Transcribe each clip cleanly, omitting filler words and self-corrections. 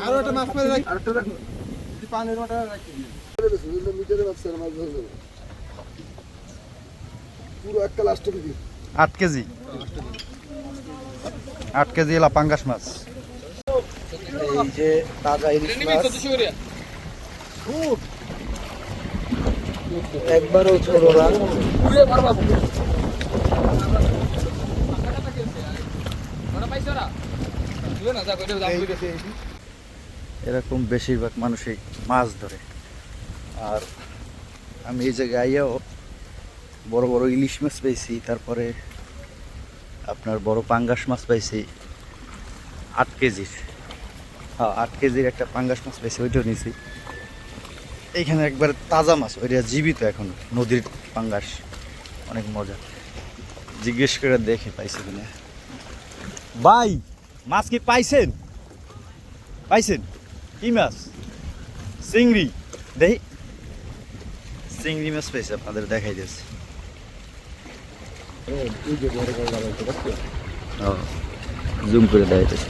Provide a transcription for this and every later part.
আরো একটা মাছ মেরে রাখি, আরেকটা রাখুন, পানির মাথা রাখি মিটারে মাছ মাছ ধরবে পুরো একটা লাস্ট কেজি 8 কেজি 8 কেজি এলা পাঙ্গাস মাছ। এই যে তাজা ইলিশ মাছ একবারও ছোট না। এরকম বেশিরভাগ মানুষই মাছ ধরে। আর আমি এই জায়গায় আইয়াও বড় বড় ইলিশ মাছ পাইছি, তারপরে আপনার বড় পাঙ্গাস মাছ পাইছি 8 কেজির। হ্যাঁ 8 কেজির একটা পাঙ্গাস মাছ পাইছি, ওইটাও নিছি। এইখানে একবারে তাজা মাছ, ওইটা জীবিত এখন, নদীর পাঙ্গাস, অনেক মজা। জিজ্ঞেস করে দেখে পাইছি কিনা। ভাই মাছ কি পাইছেন? পাইছেন কি মাছ? চিংড়ি। দেখি চিংড়ি মাছ পাইছে, আপনাদের দেখাই দিয়েছে। জুম করে দেখাইতেছে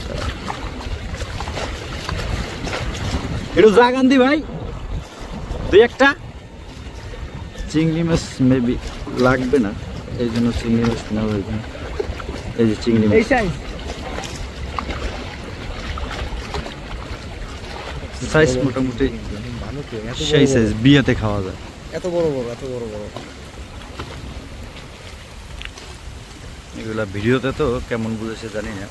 একটু জাগান দি ভাই, দুই একটা চিংড়ি মাছ মেবি লাগবে না, এই জন্য চিংড়ি মাছ নেওয়া হয়েছে। এই যে চিংড়ি মাছ সাইজ মোটামুটি সেই সাইজ, বিয়েতে খাওয়া যায়। এত বড় বড়, এত বড় বড় এগুলা ভিডিওতে তো কেমন বুঝেছে জানি না,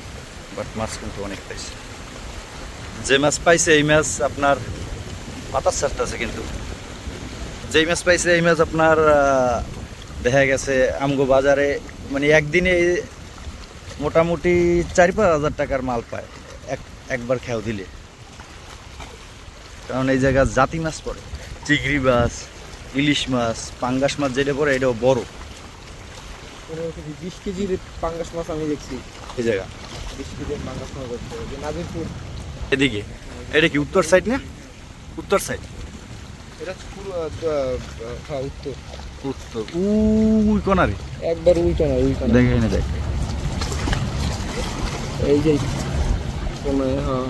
বাট মাছ কিন্তু অনেক পাইছে। যে মাছ পাইছে এই মাছ আপনার পাতার ছাড়তেছে, কিন্তু যেই মাছ পাইছে এই মাছ আপনার দেখা গেছে আমগো বাজারে মানে একদিনে মোটামুটি 4-5 হাজার টাকার মাল পায় একবার খেয়াও দিলে। কারণ এই জায়গা জাতি মাছ পড়ে, চিংড়ি মাছ, ইলিশ মাছ, পাঙ্গাস মাছ যেটা পড়ে এটাও বড়। 20 কেজির পাঙ্গাস মাছ আমি দেখছি এই জায়গা 20 কেজির পাঙ্গাস মাছ হচ্ছে নাজিরপুর এদিকে। এটা কি উত্তর সাইড না? উত্তর সাইড, এটা পুরো হ্যাঁ উত্তর উত্তর ওই কোনারে একবার উল্টো না উল্টো না দেখে না দেখ। এই যে কোনে হ্যাঁ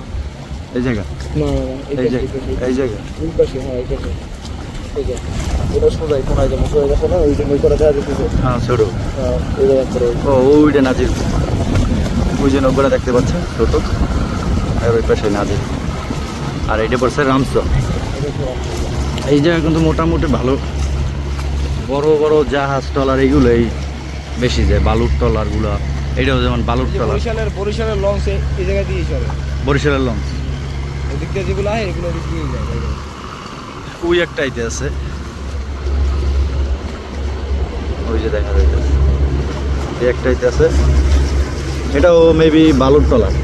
এই জায়গা, না এই জায়গা, এই জায়গা উল পাশে হ্যাঁ এই যে এই যে এটা সোজাই কোনায় যেমন সোজা গেছে না ওই জন্য করে দেওয়া যেতেছে। হ্যাঁ ছোট, হ্যাঁ এই জায়গা করে ও ওইটা নাজির, ওই যে নৌকাটা দেখতে পাচ্ছেন ছোট, আর ওই পাশে নাজির, আর এইটা পড়ছে রামচর। এই জায়গা কিন্তু মোটামুটি ভালো বড় বড় জাহাজ ট্রলার এইগুলোই বেশি যায়, বালুর ট্রলারগুলো। এটাও যেমন বালুর ট্রলার, বরিশালের লঞ্চ এই জায়গা দিয়ে চলে, বরিশালের লঞ্চ এদিক দিয়ে যেগুলো হয় এগুলো এদিক দিয়ে যায়। ওই একটা আইতে আছে, ওই যে দেখা যাইতেছে এই একটা আইতে আছে, এটাও মেবি বালুর ট্রলার।